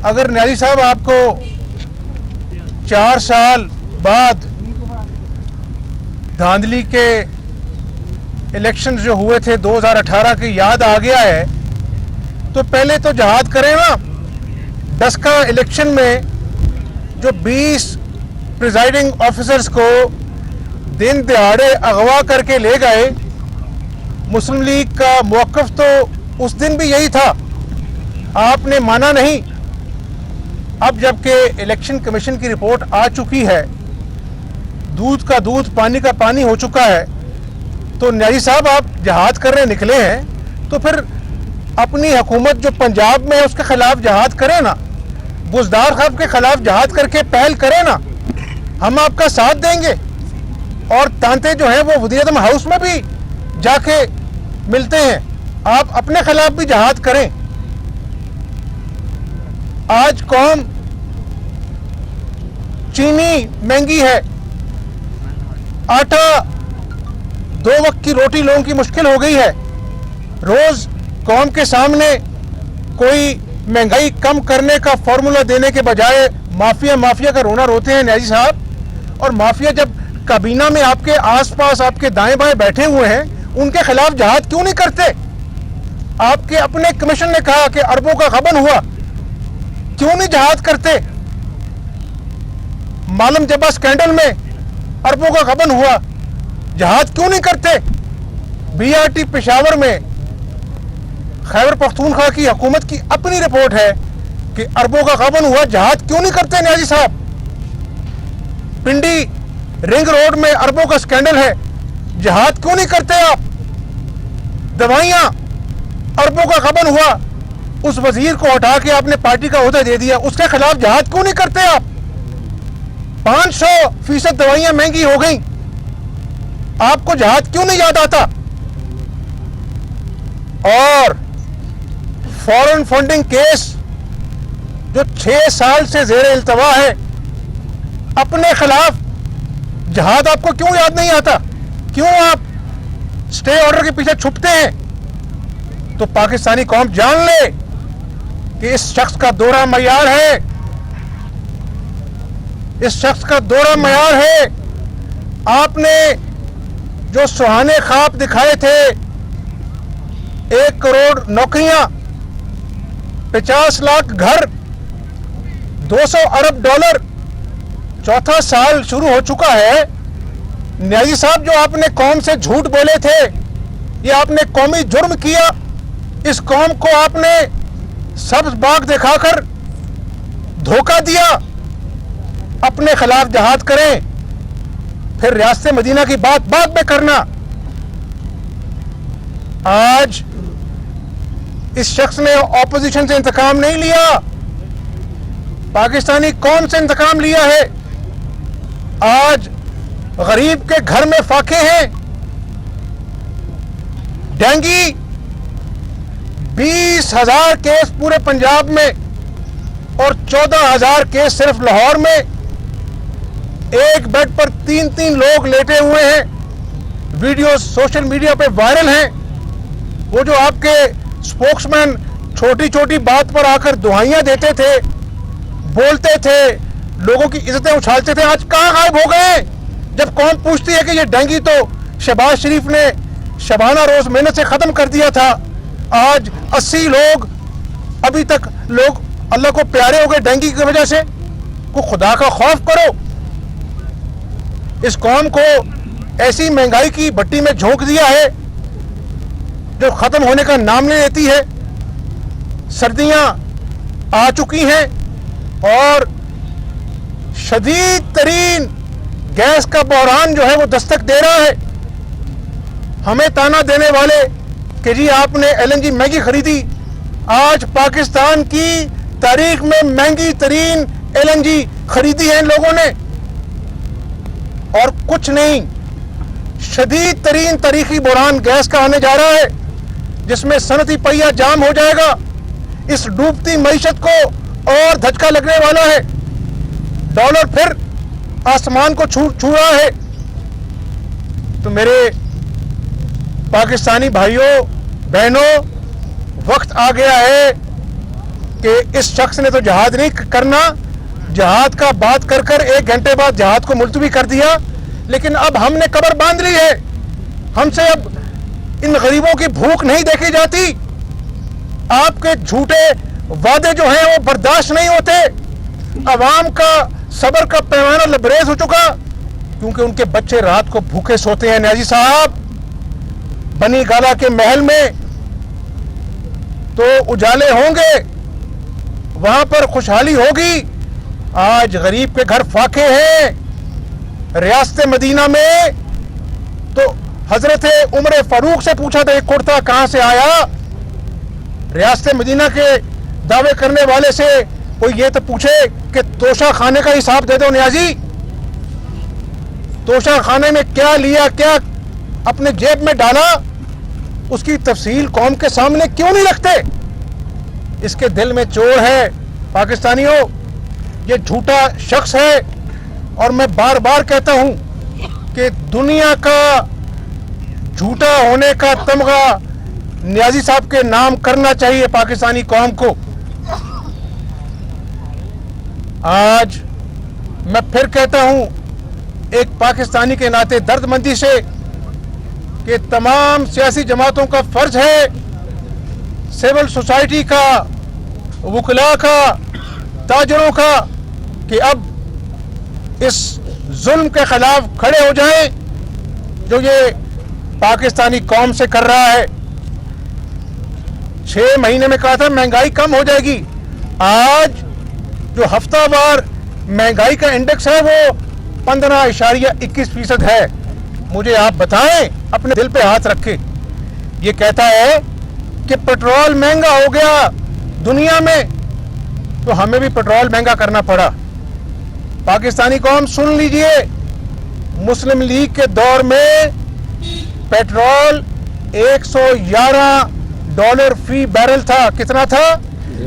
अगर न्याजी साहब आपको 4 साल बाद धांधली के इलेक्शन जो हुए थे 2018 की याद आ गया है, तो पहले तो जहाद करें ना। डस्का इलेक्शन में जो 20 प्रिजाइडिंग ऑफिसर्स को दिन दिहाड़े अगवा करके ले गए, मुस्लिम लीग का मौक़िफ़ तो उस दिन भी यही था, आपने माना नहीं। अब जबकि इलेक्शन कमीशन की रिपोर्ट आ चुकी है, दूध का दूध पानी का पानी हो चुका है, तो न्याजी साहब आप जहाद करने निकले हैं तो फिर अपनी हुकूमत जो पंजाब में है उसके खिलाफ जहाद करें ना, बुज़दार साहब के खिलाफ जहाद करके पहल करें ना, हम आपका साथ देंगे। और तांते जो हैं वो वज़ीर-ए-आज़म हाउस में भी जाके मिलते हैं, आप अपने खिलाफ भी जहाद करें। आज कौम चीनी महंगी है, आटा 2 वक्त की रोटी लोगों की मुश्किल हो गई है। रोज कौम के सामने कोई महंगाई कम करने का फॉर्मूला देने के बजाय माफिया माफिया का रोना रोते हैं न्याजी साहब। और माफिया जब काबीना में आपके आसपास आपके दाएं बाएं बैठे हुए हैं, उनके खिलाफ जहाद क्यों नहीं करते? आपके अपने कमीशन ने कहा कि अरबों का गबन हुआ, क्यों नहीं जहाद करते? मालूम जबा स्कैंडल में अरबों का गबन हुआ, जहाद क्यों नहीं करते? बीआरटी पेशावर में खैबर पख्तूनख्वा की हुकूमत की अपनी रिपोर्ट है कि अरबों का गबन हुआ, जहाद क्यों नहीं करते न्याजी साहब? पिंडी रिंग रोड में अरबों का स्कैंडल है, जहाद क्यों नहीं करते आप? दवाइयां अरबों का गबन हुआ, उस वजीर को हटा के आपने पार्टी का ओहदा दे दिया, उसके खिलाफ जहाद क्यों नहीं करते आप? 500% दवाइयां महंगी हो गई, आपको जहाद क्यों नहीं याद आता? और फॉरेन फंडिंग केस जो 6 साल से ज़ेरे इल्तवा है, अपने खिलाफ जहाद आपको क्यों याद नहीं आता? क्यों आप स्टे ऑर्डर के पीछे छुपते हैं? तो पाकिस्तानी कौम जान ले कि इस शख्स का दोहरा मयार है, इस शख्स का दोहरा मयार है। आपने जो सुहाने ख्वाब दिखाए थे, 1 करोड़ नौकरियां, 50 लाख घर, 200 अरब डॉलर, चौथा साल शुरू हो चुका है। न्याजी साहब, जो आपने कौम से झूठ बोले थे, ये आपने कौमी जुर्म किया। इस कौम को आपने सब्ज बाग दिखाकर धोखा दिया। अपने खिलाफ जहाद करें, फिर रियासत मदीना की बात बाद में करना। आज इस शख्स ने ऑपोजिशन से इंतकाम नहीं लिया, पाकिस्तानी कौम से इंतकाम लिया है। आज गरीब के घर में फाके हैं। डेंगू 20,000 केस पूरे पंजाब में और 14,000 केस सिर्फ लाहौर में। एक बेड पर 3-3 लोग लेटे हुए हैं। वीडियो सोशल मीडिया पे वायरल हैं। वो जो आपके स्पोक्समैन छोटी छोटी बात पर आकर दुहाइयां देते थे, बोलते थे, लोगों की इज्जतें उछालते थे, आज कहां गायब हो गए? जब कौन पूछती है कि ये डेंगू तो शहबाज शरीफ ने शबाना रोज मेहनत से खत्म कर दिया था, आज 80 लोग अभी तक लोग अल्लाह को प्यारे हो गए डेंगू की वजह से। को खुदा का खौफ करो। इस कौम को ऐसी महंगाई की भट्टी में झोंक दिया है जो खत्म होने का नाम नहीं लेती है। सर्दियां आ चुकी हैं और शदीद तरीन गैस का बहरान जो है वो दस्तक दे रहा है। हमें ताना देने वाले कि जी आपने एलएनजी महंगी खरीदी, आज पाकिस्तान की तारीख में महंगी तरीन एलएनजी खरीदी है इन लोगों ने, और कुछ नहीं, शदीद तरीन तारीखी बहरान गैस का आने जा रहा है जिसमें सनती पहिया जाम हो जाएगा। इस डूबती मईशत को और धचका लगने वाला है। डॉलर फिर आसमान को छू रहा है। तो मेरे पाकिस्तानी भाइयों बहनों, वक्त आ गया है कि इस शख्स ने तो जहाद नहीं करना, जहाद का बात कर कर 1 घंटे बाद जहाद को मुलतवी कर दिया, लेकिन अब हमने कब्र बांध ली है। हमसे अब इन गरीबों की भूख नहीं देखी जाती। आपके झूठे वादे जो हैं वो बर्दाश्त नहीं होते। अवाम का सब्र का पैमाना लबरेज हो चुका, क्योंकि उनके बच्चे रात को भूखे सोते हैं। न्याजी साहब, बनी गाला के महल में तो उजाले होंगे, वहां पर खुशहाली होगी। आज गरीब के घर फाके हैं। रियासत मदीना में तो हजरत उमर फारूक से पूछा था, एक कुर्ता कहां से आया। रियासत मदीना के दावे करने वाले से कोई ये तो पूछे कि तोशा खाने का हिसाब दे दो न्याजी, तोशा खाने में क्या लिया, क्या अपने जेब में डाला, उसकी तफसील कौम के सामने क्यों नहीं रखते। इसके दिल में चोर है। पाकिस्तानियों, ये झूठा शख्स है। और मैं बार बार कहता हूं कि दुनिया का झूठा होने का तमगा न्याजी साहब के नाम करना चाहिए पाकिस्तानी कौम को। आज मैं फिर कहता हूं एक पाकिस्तानी के नाते दर्दमंदी से कि तमाम सियासी जमातों का फर्ज है, सिविल सोसाइटी का, वकला का, ताजरों का, कि अब इस जुल्म के खिलाफ खड़े हो जाएं जो ये पाकिस्तानी कौम से कर रहा है। 6 महीने में कहा था महंगाई कम हो जाएगी। आज जो हफ्तावार महंगाई का इंडेक्स है वो 15.21% है। मुझे आप बताएं, अपने दिल पे हाथ रखे। ये कहता है कि पेट्रोल महंगा हो गया दुनिया में, तो हमें भी पेट्रोल महंगा करना पड़ा। पाकिस्तानी कौम सुन लीजिए, मुस्लिम लीग के दौर में पेट्रोल $111 फी बैरल था। कितना था?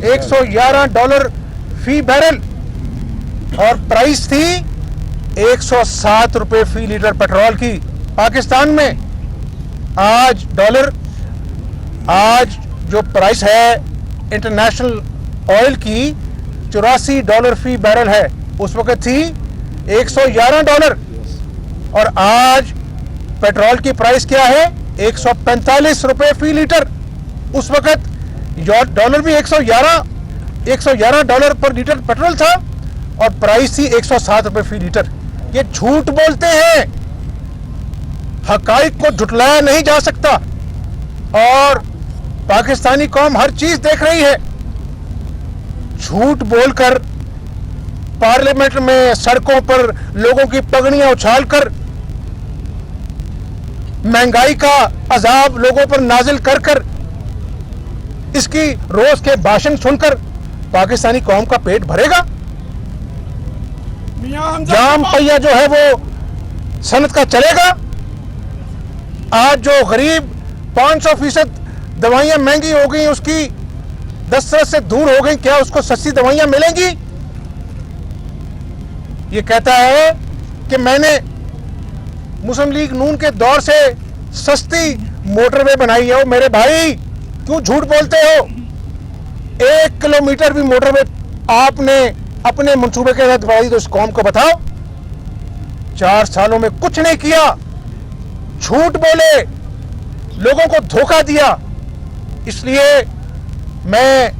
$111 फी बैरल। और प्राइस थी 107 रुपए फी लीटर पेट्रोल की पाकिस्तान में। आज जो प्राइस है इंटरनेशनल ऑयल की $84 फी बैरल है, उस वक्त थी $111। और आज पेट्रोल की प्राइस क्या है? 145 रुपए फी लीटर। उस वक्त डॉलर भी $111 पर लीटर पेट्रोल था और प्राइस थी 107 रुपए फी लीटर। ये झूठ बोलते हैं, हकाइक को झुटलाया नहीं जा सकता। और पाकिस्तानी कौम हर चीज देख रही है। झूठ बोलकर पार्लियामेंट में, सड़कों पर लोगों की पगड़ियां उछालकर, महंगाई का अजाब लोगों पर नाजिल कर कर, इसकी रोज के भाषण सुनकर पाकिस्तानी कौम का पेट भरेगा? जाम पहिया जो है वो सनत का चलेगा? आज जो गरीब 500% दवाइयां महंगी हो गई, उसकी दस्तरस से दूर हो गई, क्या उसको सस्ती दवाइयां मिलेंगी? ये कहता है कि मैंने मुस्लिम लीग नून के दौर से सस्ती मोटरवे बनाई है। मेरे भाई, क्यों झूठ बोलते हो? 1 किलोमीटर भी मोटरवे आपने अपने मंसूबे के तहत बढ़ाई तो इस कौम को बताओ। 4 सालों में कुछ नहीं किया, झूठ बोले, लोगों को धोखा दिया। इसलिए मैं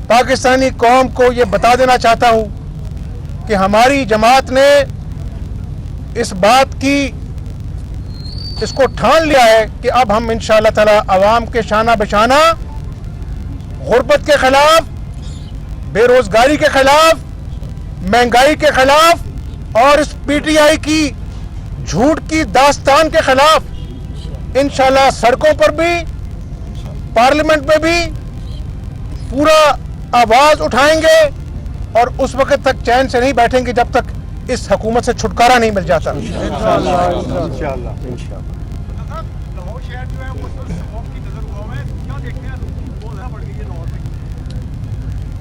पाकिस्तानी कौम को यह बता देना चाहता हूं कि हमारी जमात ने इस बात की, इसको ठान लिया है कि अब हम इंशाअल्लाह ताला अवाम के शाना बशाना गुर्बत के खिलाफ, बेरोजगारी के खिलाफ, महंगाई के खिलाफ और इस पीटीआई की झूठ की दास्तान के खिलाफ इंशाअल्लाह सड़कों पर भी, पार्लियामेंट में भी पूरा आवाज उठाएंगे। और उस वक्त तक चैन से नहीं बैठेंगे जब तक इस हुकूमत से छुटकारा नहीं मिल जाता।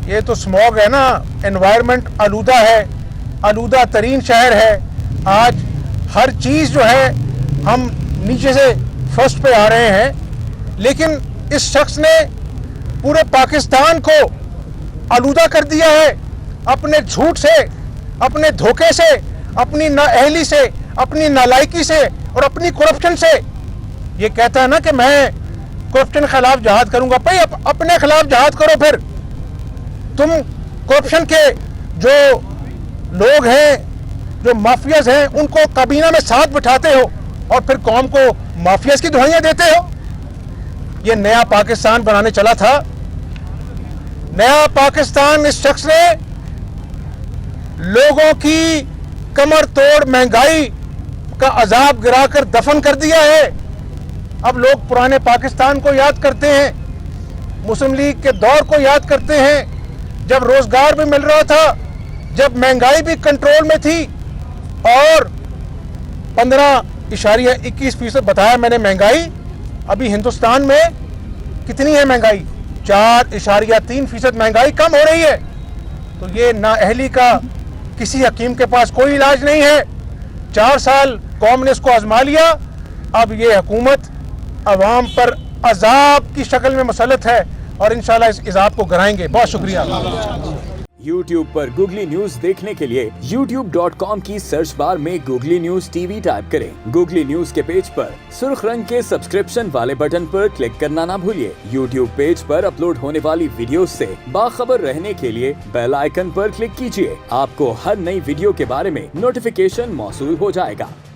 ये तो स्मॉग है ना, एनवायरनमेंट आलूदा है, आलूदा तरीन शहर है। आज हर चीज जो है, हम नीचे से फर्स्ट पे आ रहे हैं, लेकिन इस शख्स ने पूरे पाकिस्तान को आलूदा कर दिया है अपने झूठ से, अपने धोखे से, अपनी नाअहली से, अपनी नालायकी से और अपनी करप्शन से। ये कहता है ना कि मैं करप्शन के खिलाफ जहाद करूंगा। भाई अपने खिलाफ जहाद करो। फिर तुम करप्शन के जो लोग हैं, जो माफियाज हैं, उनको काबीना में साथ बिठाते हो और फिर कौम को माफियाज की दुहाइयां देते हो। ये नया पाकिस्तान बनाने चला था। नया पाकिस्तान इस शख्स ने लोगों की कमर तोड़ महंगाई का अजाब गिराकर दफन कर दिया है। अब लोग पुराने पाकिस्तान को याद करते हैं, मुस्लिम लीग के दौर को याद करते हैं, जब रोजगार भी मिल रहा था, जब महंगाई भी कंट्रोल में थी। और 15.21% बताया मैंने महंगाई। अभी हिंदुस्तान में कितनी है महंगाई? 4.3% महंगाई कम हो रही है। तो ये नाअहली का किसी हकीम के पास कोई इलाज नहीं है। 4 साल कौम ने इसको आजमा लिया। अब ये हुकूमत अवाम पर अजाब की शक्ल में मुसल्लत है और इंशाल्लाह इस अजाब को गिराएंगे। बहुत शुक्रिया। YouTube पर गूगली न्यूज देखने के लिए youtube.com की सर्च बार में गूगली न्यूज टीवी टाइप करें। गूगली न्यूज के पेज पर सुर्ख रंग के सब्सक्रिप्शन वाले बटन पर क्लिक करना ना भूलिए। YouTube पेज पर अपलोड होने वाली वीडियोस से बाखबर रहने के लिए बेल आइकन पर क्लिक कीजिए। आपको हर नई वीडियो के बारे में नोटिफिकेशन मौसूल हो जाएगा।